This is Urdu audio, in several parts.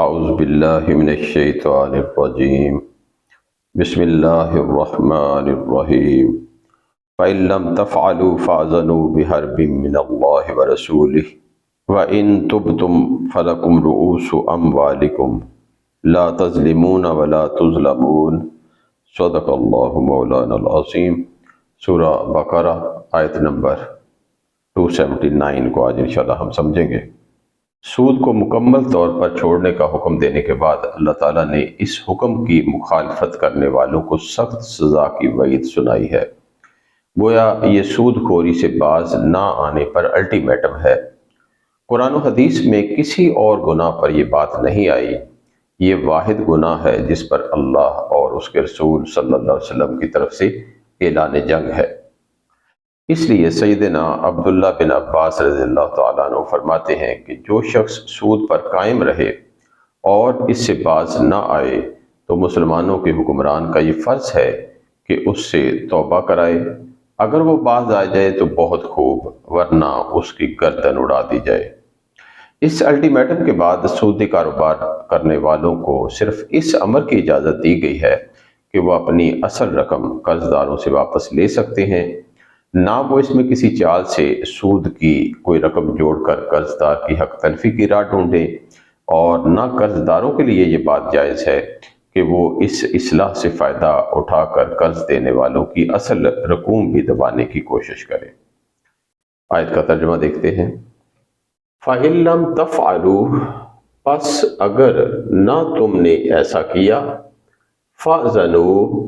اعوذ باللہ من الشیطان الرجیم بسم اللہ الرحمن الرحیم فَإِن لَّمْ تَفْعَلُوا فَأْذَنُوا بِحَرْبٍ مِّنَ اللَّهِ وَرَسُولِهِ وَإِن تُبْتُمْ فَلَكُمْ رُءُوسُ أَمْوَالِكُمْ لَا تَظْلِمُونَ وَلَا تُظْلَمُونَ صدق اللہ مولانا العظیم۔ سورہ بقرہ آیت نمبر 279 کو آج انشاءاللہ ہم سمجھیں گے۔ سود کو مکمل طور پر چھوڑنے کا حکم دینے کے بعد اللہ تعالیٰ نے اس حکم کی مخالفت کرنے والوں کو سخت سزا کی وعید سنائی ہے۔ گویا یہ سود خوری سے باز نہ آنے پر الٹیمیٹم ہے۔ قرآن و حدیث میں کسی اور گناہ پر یہ بات نہیں آئی۔ یہ واحد گناہ ہے جس پر اللہ اور اس کے رسول صلی اللہ علیہ وسلم کی طرف سے اعلان جنگ ہے۔ اس لیے سیدنا عبداللہ بن عباس رضی اللہ تعالیٰ عنہ فرماتے ہیں کہ جو شخص سود پر قائم رہے اور اس سے باز نہ آئے تو مسلمانوں کے حکمران کا یہ فرض ہے کہ اس سے توبہ کرائے۔ اگر وہ باز آ جائے تو بہت خوب، ورنہ اس کی گردن اڑا دی جائے۔ اس الٹیمیٹم کے بعد سودی کاروبار کرنے والوں کو صرف اس امر کی اجازت دی گئی ہے کہ وہ اپنی اصل رقم قرض داروں سے واپس لے سکتے ہیں، نہ وہ اس میں کسی چال سے سود کی کوئی رقم جوڑ کر قرض دار کی حق تلفی کی راہ ڈھونڈیں، اور نہ قرض داروں کے لیے یہ بات جائز ہے کہ وہ اس اصلاح سے فائدہ اٹھا کر قرض دینے والوں کی اصل رقوم بھی دبانے کی کوشش کریں۔ آیت کا ترجمہ دیکھتے ہیں۔ فَإِن لَّمْ تَفْعَلُوا، پس اگر نہ تم نے ایسا کیا، فَأْذَنُوا،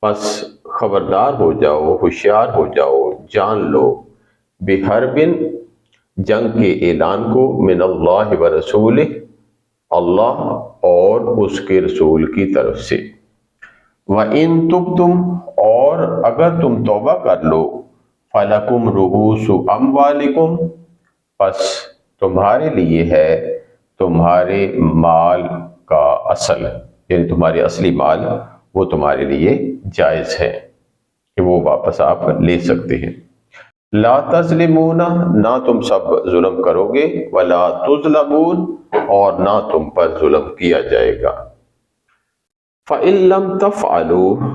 پس خبردار ہو جاؤ، ہوشیار ہو جاؤ، جان لو، بِحَرْبٍ، جنگ کے اعلان کو، من اللہ ورسولہ، اللہ اور اس کے رسول کی طرف سے، وَإِن تُبْتُمْ، اور اگر تم توبہ کر لو، فَلَكُمْ رُءُوسُ أَمْوَالِكُمْ، پس تمہارے لیے ہے تمہارے مال کا اصل، یعنی تمہاری اصلی مال، وہ تمہارے لیے جائز ہے کہ وہ واپس آپ لے سکتے ہیں۔ لا تظلمون، نہ تم سب ظلم کرو گے، ولا تظلمون، اور نہ تم پر ظلم کیا جائے گا۔ فَإِن لَّمْ تَفْعَلُوا،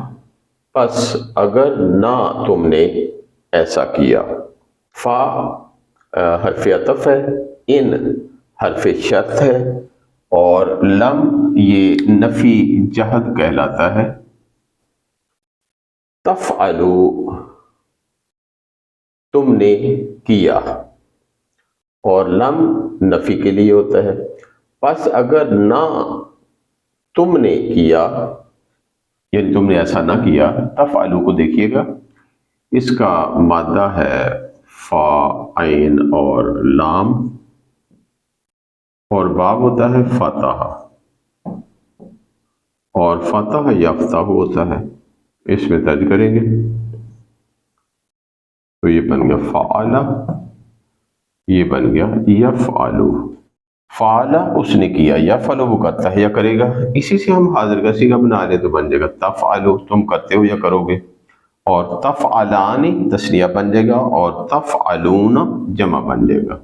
پس اگر نہ تم نے ایسا کیا، فا حرف عطف ہے، ان حرف شرط ہے، اور لم یہ نفی جہد کہلاتا ہے۔ تفعلوا، تم نے کیا، اور لم نفی کے لیے ہوتا ہے۔ پس اگر نہ تم نے کیا، یعنی تم نے ایسا نہ کیا، تفعلوا کو دیکھیے گا، اس کا مادہ ہے فا، عین اور لام، اور باب ہوتا ہے فتح، اور فتح یفتح ہوتا ہے۔ اس میں درج کریں گے تو یہ بن گیا فعلا، یہ بن گیا یفعلو۔ فعلا اس نے کیا، یفعلو وہ کرتا ہے یا کرے گا، اسی سے ہم حاضر کا صیغہ بنا لیں تو بن جائے گا تفعلو، تم کرتے ہو یا کرو گے، اور تفعلانی تثنیہ بن جائے گا، اور تفعلون جمع بن جائے گا۔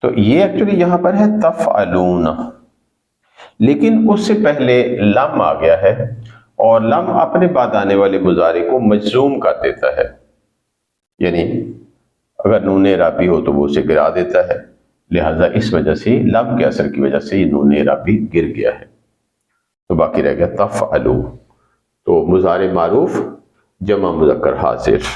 تو یہ ایکچولی یہاں پر ہے تفعلون، لیکن اس سے پہلے لم آ گیا ہے، اور لم اپنے بعد آنے والے مضارع کو مجزوم کر دیتا ہے، یعنی اگر نون اعرابی ہو تو وہ اسے گرا دیتا ہے، لہذا اس وجہ سے لم کے اثر کی وجہ سے یہ نون اعرابی گر گیا ہے، تو باقی رہ گیا تفعلو۔ تو مضارع معروف جمع مذکر حاضر۔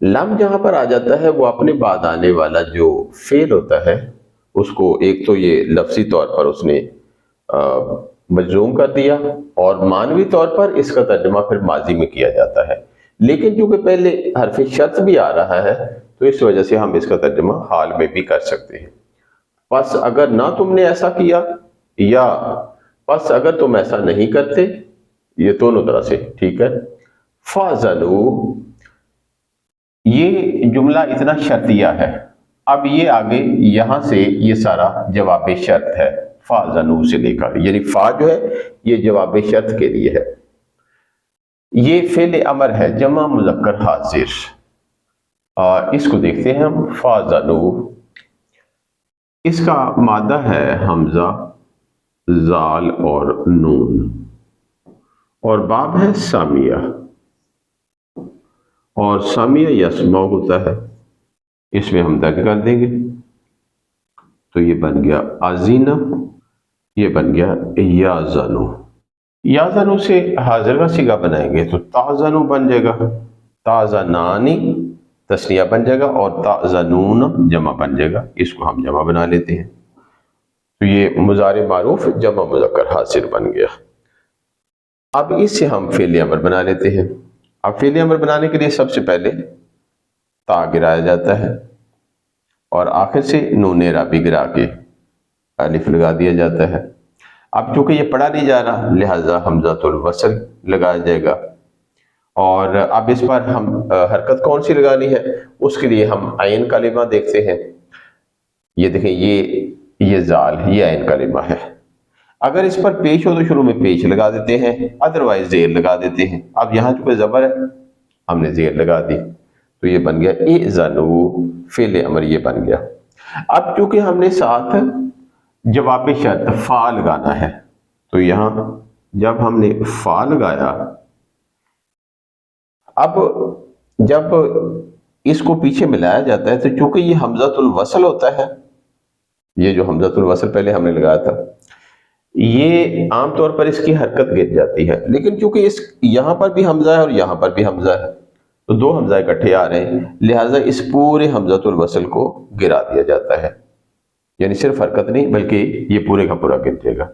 لم جہاں پر آ جاتا ہے وہ اپنے بعد آنے والا جو فعل ہوتا ہے اس کو ایک تو یہ لفظی طور پر اس نے مجزوم کر دیا، اور معنوی طور پر اس کا ترجمہ پھر ماضی میں کیا جاتا ہے، لیکن چونکہ پہلے حرف شرط بھی آ رہا ہے تو اس وجہ سے ہم اس کا ترجمہ حال میں بھی کر سکتے ہیں۔ پس اگر نہ تم نے ایسا کیا، یا پس اگر تم ایسا نہیں کرتے، یہ دونوں طرح سے ٹھیک ہے۔ فَأْذَنُوا، یہ جملہ اتنا شرطیہ ہے، اب یہ آگے یہاں سے یہ سارا جواب شرط ہے، فَأْذَنُوا سے لے کر، یعنی فا جو ہے یہ جواب شرط کے لیے ہے۔ یہ فعل امر ہے جمع مذکر حاضر، اس کو دیکھتے ہیں ہم۔ فَأْذَنُوا، اس کا مادہ ہے حمزہ، زال اور نون، اور باب ہے سامیہ، اور سامیہ یسمع ہوتا ہے، اس میں ہم درج کر دیں گے تو یہ بن گیا آزینہ، یہ بن گیا یازنو۔ یازنو سے حاضر کا صیغہ بنائیں گے تو تازنو بن جائے گا، تازنانی تسنیہ بن جائے گا، اور تازنون جمع بن جائے گا، اس کو ہم جمع بنا لیتے ہیں تو یہ مضارع معروف جمع مذکر حاضر بن گیا۔ اب اس سے ہم فعل امر بنا لیتے ہیں۔ اب فعل امر بنانے کے لیے سب سے پہلے تا گرایا جاتا ہے، اور آخر سے نون اعرابی گرا کے الف لگا دیا جاتا ہے۔ اب چونکہ یہ پڑھا نہیں جا رہا لہذا حمزۃ الوصل لگایا جائے گا، اور اب اس پر ہم حرکت کون سی لگانی ہے اس کے لیے ہم عین کلمہ دیکھتے ہیں۔ یہ دیکھیں یہ زال، یہ عین کلمہ ہے، اگر اس پر پیش ہو تو شروع میں پیش لگا دیتے ہیں، ادروائز زیر لگا دیتے ہیں۔ اب یہاں چونکہ زبر ہے ہم نے زیر لگا دی تو یہ بن گیا اذنو، فعل امر یہ بن گیا۔ اب چونکہ ہم نے ساتھ جواب شرط فا لگانا ہے تو یہاں جب ہم نے فا لگایا، اب جب اس کو پیچھے ملایا جاتا ہے تو چونکہ یہ حمزۃ الوصل ہوتا ہے، یہ جو حمزۃ الوصل پہلے ہم نے لگایا تھا یہ عام طور پر اس کی حرکت گر جاتی ہے، لیکن چونکہ یہاں پر بھی حمزہ ہے اور یہاں پر بھی حمزہ ہے تو دو حمزہ اکٹھے آ رہے ہیں، لہٰذا اس پورے حمزۃ الوصل کو گرا دیا جاتا ہے، یعنی صرف حرکت نہیں بلکہ یہ پورے کا پورا گر جائے گا،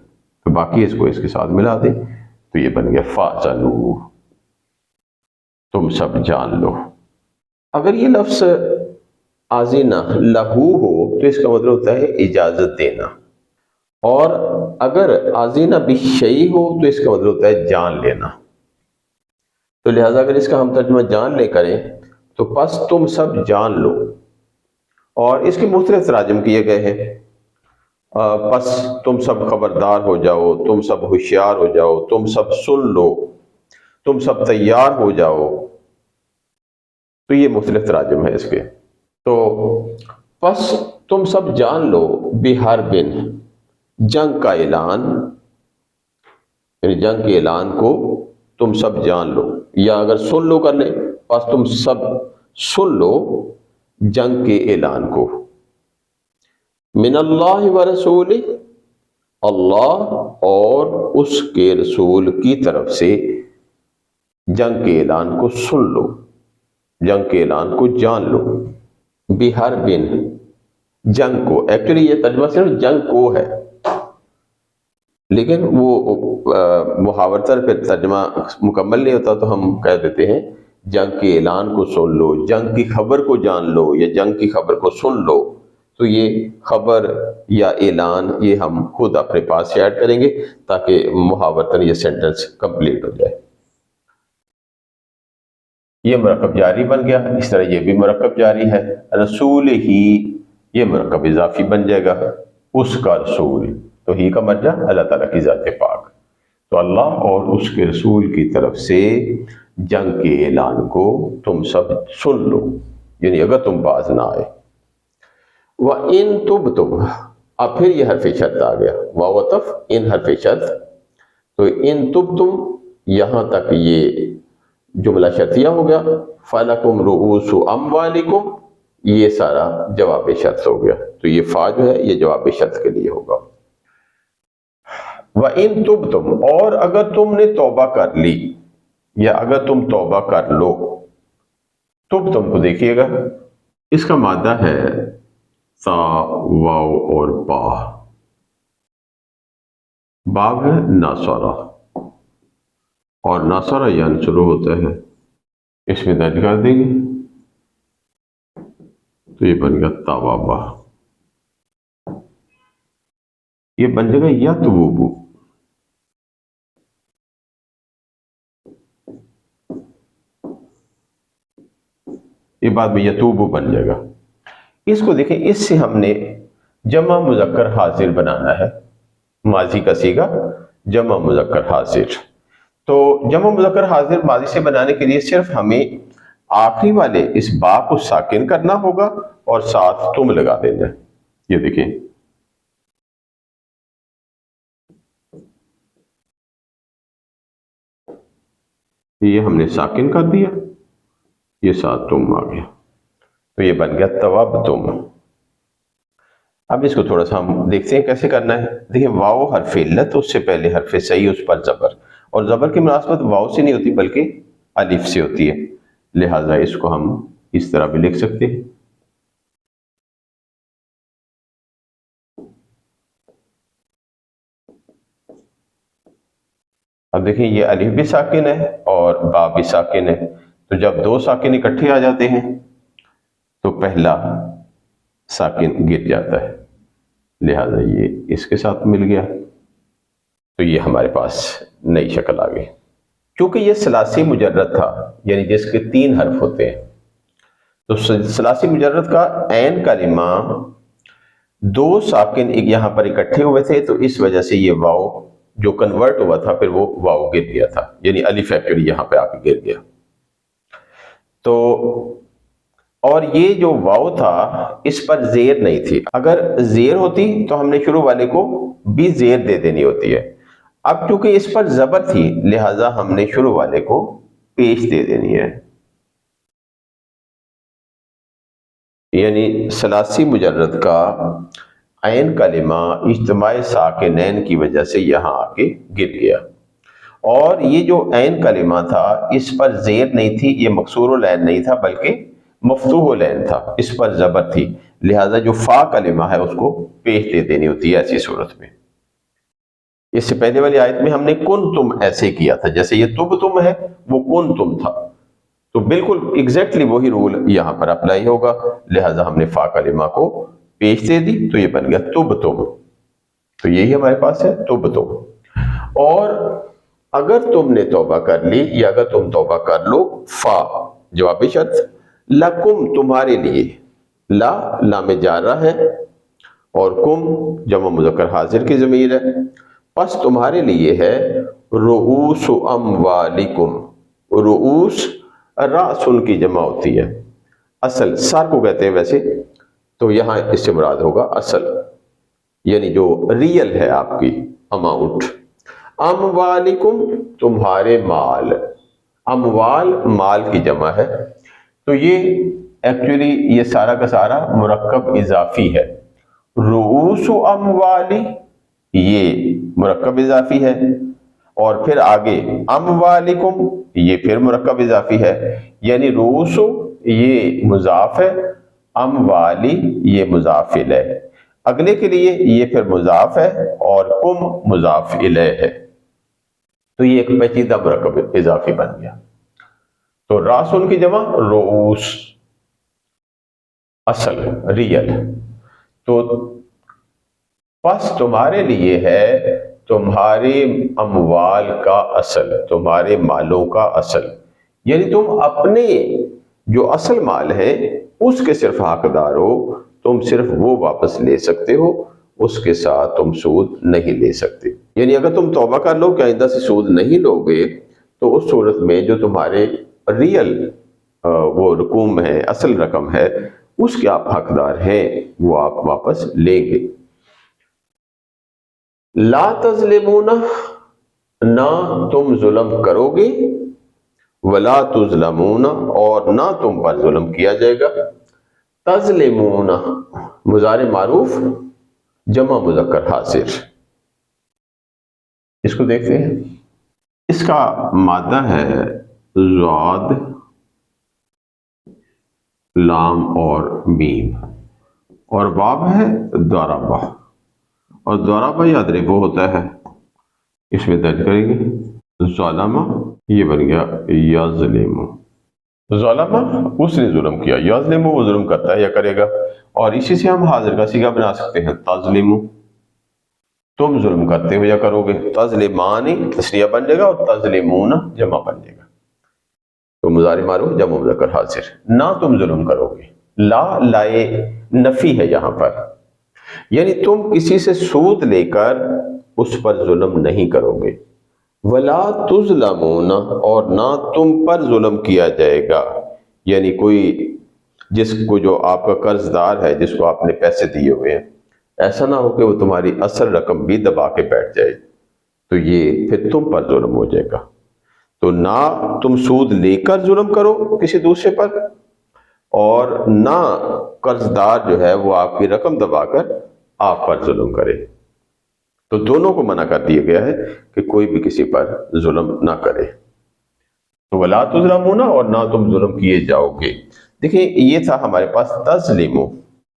تو باقی اس کو اس کے ساتھ ملا دیں تو یہ بن گیا فاضلو، تم سب جان لو۔ اگر یہ لفظ آزینہ لہو ہو تو اس کا مطلب ہوتا ہے اجازت دینا، اور اگر آزینہ بالشیء ہو تو اس کا مطلب ہوتا ہے جان لینا، تو لہٰذا اگر اس کا ہم ترجمہ جان لے کریں تو پس تم سب جان لو، اور اس کے مختلف تراجم کیے گئے ہیں، پس تم سب خبردار ہو جاؤ، تم سب ہوشیار ہو جاؤ، تم سب سن لو، تم سب تیار ہو جاؤ، تو یہ مختلف تراجم ہے اس کے۔ تو پس تم سب جان لو بحربن، جنگ کا اعلان، یعنی جنگ کے اعلان کو تم سب جان لو، یا اگر سن لو کر لیں پس تم سب سن لو جنگ کے اعلان کو، من اللہ و رسول، اللہ اور اس کے رسول کی طرف سے جنگ کے اعلان کو سن لو، جنگ کے اعلان کو جان لو، بحربن جنگ کو، ایکچولی یہ ترجمہ صرف جنگ کو ہے، لیکن وہ محاورتر پہ ترجمہ مکمل نہیں ہوتا تو ہم کہہ دیتے ہیں جنگ کے اعلان کو سن لو، جنگ کی خبر کو جان لو، یا جنگ کی خبر کو سن لو، تو یہ خبر یا اعلان یہ ہم خود اپنے پاس سے ایڈ کریں گے تاکہ محاورتر یہ سینٹنس کمپلیٹ ہو جائے۔ یہ مرکب جاری بن گیا، اس طرح یہ بھی مرکب جاری ہے، رسول ہی یہ مرکب اضافی بن جائے گا، اس کا رسول، تو ہی کا مرجع اللہ تعالیٰ کی ذات پاک، تو اللہ اور اس کے رسول کی طرف سے جنگ کے اعلان کو تم سب سن لو، یعنی اگر تم باز نہ آئے۔ وَإِن تُبْتُمْ، اب پھر یہ حرف شرط آ گیا، وَوَطف ان حرف شرط، تو ان تبتم یہاں تک یہ جملہ شرطیہ ہو گیا، فَلَكُمْ رُؤُوسُ أَمْوَالِكُمْ یہ سارا جواب شرط ہو گیا، تو یہ فا جو ہے یہ جواب شرط کے لیے ہوگا۔ وَإِن تُبْتُمْ اور اگر تم نے توبہ کر لی، یا اگر تم توبہ کر لو، تم کو دیکھیے گا اس کا مادہ ہے تا، واو اور با، باب ہے ناصرہ، اور ناصرہ ینصر ہوتا ہے، اس میں درج کر دیں گے تو یہ بن گیا توابا، یہ بن جائے گا یتوبو، یہ بعد میں یتوبو بن جائے گا۔ اس کو دیکھیں، اس سے ہم نے جمع مذکر حاضر بنانا ہے، ماضی کا صیغہ جمع مذکر حاضر، تو جمع مذکر حاضر ماضی سے بنانے کے لیے صرف ہمیں آخری والے اس با کو ساکن کرنا ہوگا اور ساتھ تم لگا دینا ہے۔ یہ دیکھیں یہ ہم نے ساکن کر دیا، یہ ساتھ تم آ گیا، تو یہ بن گیا توب تم۔ اب اس کو تھوڑا سا ہم دیکھتے ہیں کیسے کرنا ہے۔ دیکھیں واو حرف علت، اس سے پہلے حرف صحیح، اس پر زبر، اور زبر کی مناسبت واو سے نہیں ہوتی بلکہ الف سے ہوتی ہے، لہٰذا اس کو ہم اس طرح بھی لکھ سکتے ہیں۔ اب دیکھیں یہ الف بھی ساکن ہے اور با بھی ساکن ہے، تو جب دو ساکن اکٹھے آ جاتے ہیں تو پہلا ساکن گر جاتا ہے، لہذا یہ اس کے ساتھ مل گیا، تو یہ ہمارے پاس نئی شکل آ گئی۔ چونکہ یہ ثلاثی مجرد تھا، یعنی جس کے 3 حرف ہوتے ہیں، تو ثلاثی مجرد کا عین کلمہ 2 ساکن یہاں پر اکٹھے ہوئے تھے، تو اس وجہ سے یہ واو جو کنورٹ ہوا تھا پھر وہ واو گر گیا تھا، یعنی الف ایکچولی یہاں پہ آ کے گر گیا۔ تو اور یہ جو واو تھا اس پر زیر نہیں تھی، اگر زیر ہوتی تو ہم نے شروع والے کو بھی زیر دے دینی ہوتی ہے، اب چونکہ اس پر زبر تھی لہٰذا ہم نے شروع والے کو پیش دے دینی ہے، یعنی ثلاثی مجرد کا عین کلمہ اجتماع ساکنین کی وجہ سے یہاں آ کے گر گیا، اور یہ جو عین کلمہ تھا اس پر زیر نہیں تھی، یہ مکسور العین نہیں تھا بلکہ مفتوح العین تھا، اس پر زبر تھی، لہٰذا جو فا کلمہ ہے اس کو پیش دے دینی ہوتی ہے ایسی صورت میں۔ اس سے پہلے والی آیت میں ہم نے کن تم ایسے کیا تھا، جیسے یہ تب تم ہے وہ کن تم تھا، تو بالکل ایگزیکٹلی وہی رول یہاں پر اپلائی ہوگا، لہٰذا ہم نے فا کلمہ کو پیش دے دی تو یہ بن گیا تب تم، تو یہی ہمارے پاس ہے تب تم۔ اور اگر تم نے توبہ کر لی یا اگر تم توبہ کر لو، فا جوابی شرط، لکم تمہارے لیے، لا لام جارہ ہے اور کم جمع مذکر حاضر کی ضمیر ہے، پس تمہارے لیے ہے رؤوس اموالکم، رؤوس راس ان کی جمع ہوتی ہے، اصل سر کو کہتے ہیں ویسے، تو یہاں اس سے مراد ہوگا اصل، یعنی جو ریل ہے آپ کی اماؤنٹ، اموالکم تمہارے مال، اموال مال کی جمع ہے، تو یہ ایکچولی یہ سارا کا سارا مرکب اضافی ہے، رؤوس اموالی یہ مرکب اضافی ہے، اور پھر آگے اموالکم یہ پھر مرکب اضافی ہے، یعنی رؤوس یہ مضاف ہے، اموالی یہ مضاف الیہ، اگلے کے لیے یہ پھر مضاف ہے اور کم مضاف الیہ ہے، تو یہ ایک پیچیدہ مرکب اضافی بن گیا۔ تو راس ان کی جمع رؤوس، اصل ریل، تو پس تمہارے لیے ہے تمہارے اموال کا اصل، تمہارے مالوں کا اصل، یعنی تم اپنے جو اصل مال ہے اس کے صرف حقدار ہو، تم صرف وہ واپس لے سکتے ہو، اس کے ساتھ تم سود نہیں لے سکتے، یعنی اگر تم توبہ کر لو کہ آئندہ سے سود نہیں لوگے تو اس صورت میں جو تمہارے ریل وہ رقوم ہے، اصل رقم ہے، اس کے آپ حقدار ہیں، وہ آپ واپس لیں گے۔ لا تظلمون نہ تم ظلم کرو گے، ولا تظلمون اور نہ تم پر ظلم کیا جائے گا، تظلمون مضارع معروف جمع مذکر حاضر، اس کو دیکھتے ہیں، اس کا مادہ ہے ضاد لام اور میم، اور باب ہے ضربہ، اور ضربہ یضرب ہوتا ہے، اس میں درج کریں گے ظلمہ، یہ بن گیا یظلم، ظلمہ اس نے ظلم کیا، یظلم وہ ظلم کرتا ہے یا کرے گا، اور اسی سے ہم حاضر کا صیغہ بنا سکتے ہیں تظلم، تم ظلم کرتے ہو یا کرو گے، تظلمانی تثنیہ بن جائے گا اور تظلمون جمع بن جائے گا، تو مضارع معروف جمع مذکر حاضر، نہ تم ظلم کرو گے، لا لائے نفی ہے یہاں پر، یعنی تم کسی سے سود لے کر اس پر ظلم نہیں کرو گے، ولا تظلمون اور نہ تم پر ظلم کیا جائے گا، یعنی کوئی جس کو جو آپ کا قرض دار ہے، جس کو آپ نے پیسے دیے ہوئے ہیں، ایسا نہ ہو کہ وہ تمہاری اصل رقم بھی دبا کے بیٹھ جائے، تو یہ پھر تم پر ظلم ہو جائے گا۔ تو نہ تم سود لے کر ظلم کرو کسی دوسرے پر، اور نہ قرض دار جو ہے وہ آپ کی رقم دبا کر آپ پر ظلم کرے۔ تو دونوں کو منع کر دیا گیا ہے کہ کوئی بھی کسی پر ظلم نہ کرے۔ تو وَلَا تُظْلَمُونَ، اور نہ تم ظلم کیے جاؤ گے۔ دیکھیں یہ تھا ہمارے پاس تظلموا،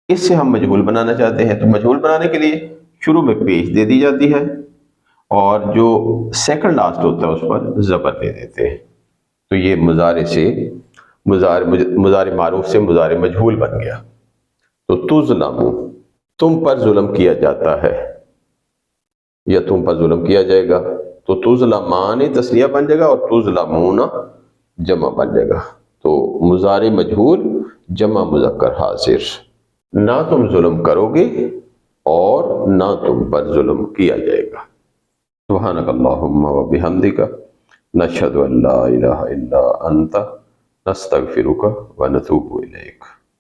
اس سے ہم مجہول بنانا چاہتے ہیں، تو مجہول بنانے کے لیے شروع میں پیش دے دی جاتی ہے اور جو سیکنڈ لاسٹ ہوتا ہے اس پر زبر دے دیتے ہیں، تو یہ مضارع سے مضارع معروف سے مضارع مجہول بن گیا۔ تو تظلموا، تم پر ظلم کیا جاتا ہے یا تم پر ظلم کیا جائے گا، تو تظلمان تسنیہ بن جائے گا اور تظلمون جمع بن جائے گا۔ تو مضارع مجہول جمع مذکر حاضر، نہ تم ظلم کرو گے اور نہ تم پر ظلم کیا جائے گا۔ سبحانک اللہم و بحمدک، نشہد ان لا الہ الا انت، نستغفرک و نتوب الیک۔